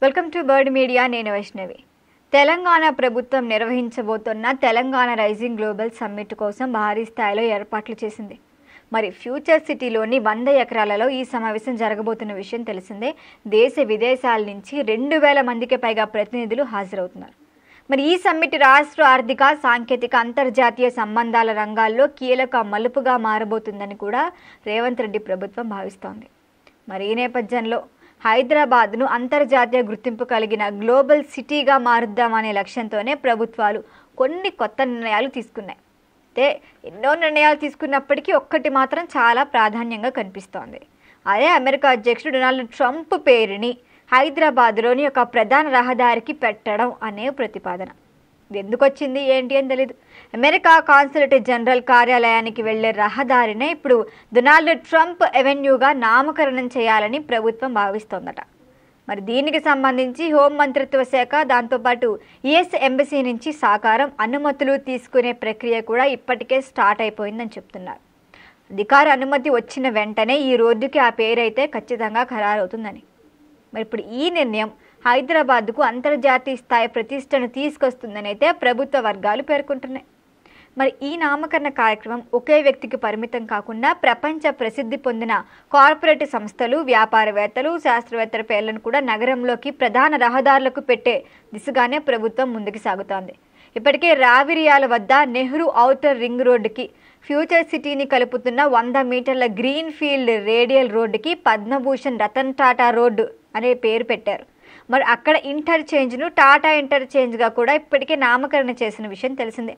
Welcome to bird media. నేను వైష్ణవి. తెలంగాణ ప్రభుత్వం నిర్వహించబోతున్న Telangana rising global summit కోసం భారీ స్థాయిలో ఏర్పాట్లు చేసింది. మరి ఫ్యూచర్ సిటీలోని 100 ఎకరాలలో ఈ సమావేశం జరగబోతున్న విషయం తెలిసిందే. దేశ విదేశాల నుంచి 2000 మందికి పైగా ప్రతినిధులు హాజరవుతున్నారు. మరి ఈ సమ్మిట్ రాష్ట్ర ఆర్థిక, సాంకేతిక, అంతర్జాతీయ సంబంధాల రంగాల్లో కీలక మలుపుగా మారబోతుందని కూడా రేవంత్ రెడ్డి ప్రభుత్వం భావిస్తోంది. మరి ఈ నేపథ్యంలో హైదరాబాద్ను అంతర్జాతీయ గుర్తింపు కలిగిన గ్లోబల్ సిటీగా మారుద్దామనే లక్ష్యంతోనే ప్రభుత్వాలు కొన్ని కొత్త నిర్ణయాలు తీసుకున్నాయి. అయితే ఎన్నో నిర్ణయాలు తీసుకున్నప్పటికీ ఒక్కటి మాత్రం చాలా ప్రాధాన్యంగా కనిపిస్తోంది. అదే అమెరికా అధ్యక్షుడు డొనాల్డ్ ట్రంప్ పేరుని హైదరాబాద్లోని ఒక ప్రధాన రహదారికి పెట్టడం అనే ప్రతిపాదన. ఇది ఎందుకు వచ్చింది ఏంటి అని తెలీదు. అమెరికా కాన్సులేట్ జనరల్ కార్యాలయానికి వెళ్లే రహదారినే ఇప్పుడు డొనాల్డ్ ట్రంప్ అవెన్యూగా నామకరణం చేయాలని ప్రభుత్వం భావిస్తోందట. మరి దీనికి సంబంధించి హోంమంత్రిత్వ శాఖ, దాంతోపాటు యుఎస్ ఎంబసీ నుంచి సాకారం అనుమతులు తీసుకునే ప్రక్రియ కూడా ఇప్పటికే స్టార్ట్ అయిపోయిందని చెప్తున్నారు. అధికార అనుమతి వచ్చిన వెంటనే ఈ రోడ్డుకి ఆ పేరైతే ఖచ్చితంగా ఖరారవుతుందని. మరి ఇప్పుడు ఈ నిర్ణయం హైదరాబాద్కు అంతర్జాతీయ స్థాయి ప్రతిష్టను తీసుకొస్తుందని అయితే ప్రభుత్వ వర్గాలు పేర్కొంటున్నాయి. మరి ఈ నామకరణ కార్యక్రమం ఒకే వ్యక్తికి పరిమితం కాకుండా ప్రపంచ ప్రసిద్ధి పొందిన కార్పొరేట్ సంస్థలు, వ్యాపారవేత్తలు, శాస్త్రవేత్తల పేర్లను కూడా నగరంలోకి ప్రధాన రహదారులకు పెట్టే దిశగానే ప్రభుత్వం ముందుకు సాగుతోంది. ఇప్పటికే రావిరియాల వద్ద నెహ్రూ ఔటర్ రింగ్ రోడ్డుకి ఫ్యూచర్ సిటీని కలుపుతున్న 100 మీటర్ల గ్రీన్ ఫీల్డ్ రేడియల్ రోడ్డుకి పద్మభూషణ్ రతన్ టాటా రోడ్డు అనే పేరు పెట్టారు. మరి అక్కడ ఇంటర్చేంజ్ను టాటా ఇంటర్చేంజ్గా కూడా ఇప్పటికే నామకరణ చేసిన విషయం తెలిసిందే.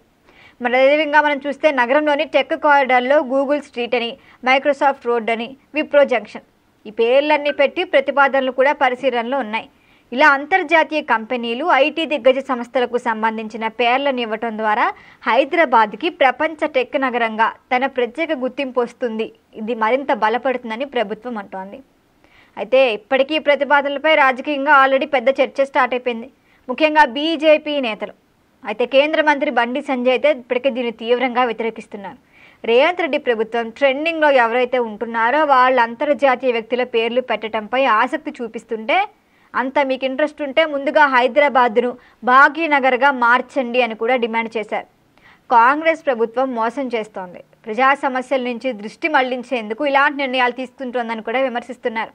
మరి అదేవిధంగా మనం చూస్తే నగరంలోని టెక్ కారిడార్లో గూగుల్ స్ట్రీట్ అని, మైక్రోసాఫ్ట్ రోడ్ అని, విప్రో జంక్షన్ ఈ పేర్లన్నీ పెట్టి ప్రతిపాదనలు కూడా పరిశీలనలో ఉన్నాయి. ఇలా అంతర్జాతీయ కంపెనీలు, ఐటీ దిగ్గజ సంస్థలకు సంబంధించిన పేర్లను ఇవ్వటం ద్వారా హైదరాబాద్కి ప్రపంచ టెక్ నగరంగా తన ప్రత్యేక గుర్తింపు వస్తుంది. ఇది మరింత బలపడుతుందని ప్రభుత్వం అంటోంది. అయితే ఇప్పటికీ ప్రతిపాదనలపై రాజకీయంగా ఆల్రెడీ పెద్ద చర్చ స్టార్ట్ అయిపోయింది, ముఖ్యంగా బీజేపీ నేతలు. అయితే కేంద్ర మంత్రి బండి సంజయ్ అయితే ఇప్పటికే దీన్ని తీవ్రంగా వ్యతిరేకిస్తున్నారు. రేవంత్ రెడ్డి ప్రభుత్వం ట్రెండింగ్లో ఎవరైతే ఉంటున్నారో వాళ్ళ అంతర్జాతీయ వ్యక్తుల పేర్లు పెట్టడంపై ఆసక్తి చూపిస్తుంటే, అంత మీకు ఇంట్రెస్ట్ ఉంటే ముందుగా హైదరాబాద్ను భాగ్యనగర్గా మార్చండి అని కూడా డిమాండ్ చేశారు. కాంగ్రెస్ ప్రభుత్వం మోసం చేస్తోంది, ప్రజా సమస్యల నుంచి దృష్టి మళ్లించేందుకు ఇలాంటి నిర్ణయాలు తీసుకుంటోందని కూడా విమర్శిస్తున్నారు.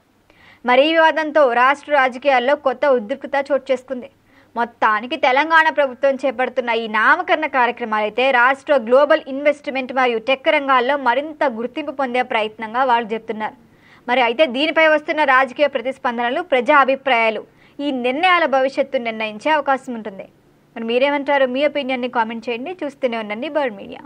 మరి ఈ వివాదంతో రాష్ట్ర రాజకీయాల్లో కొత్త ఉద్రిక్తత చోటు చేసుకుంది. మొత్తానికి తెలంగాణ ప్రభుత్వం చేపడుతున్న ఈ నామకరణ కార్యక్రమాలు అయితే రాష్ట్ర గ్లోబల్ ఇన్వెస్ట్మెంట్ మరియు టెక్ రంగాల్లో మరింత గుర్తింపు పొందే ప్రయత్నంగా వాళ్ళు చెప్తున్నారు. మరి అయితే దీనిపై వస్తున్న రాజకీయ ప్రతిస్పందనలు, ప్రజా అభిప్రాయాలు ఈ నిర్ణయాల భవిష్యత్తు నిర్ణయించే అవకాశం ఉంటుంది. మరి మీరేమంటారు? మీ ఒపీనియన్ని కామెంట్ చేయండి. చూస్తూనే ఉండండి బర్డ్ మీడియా.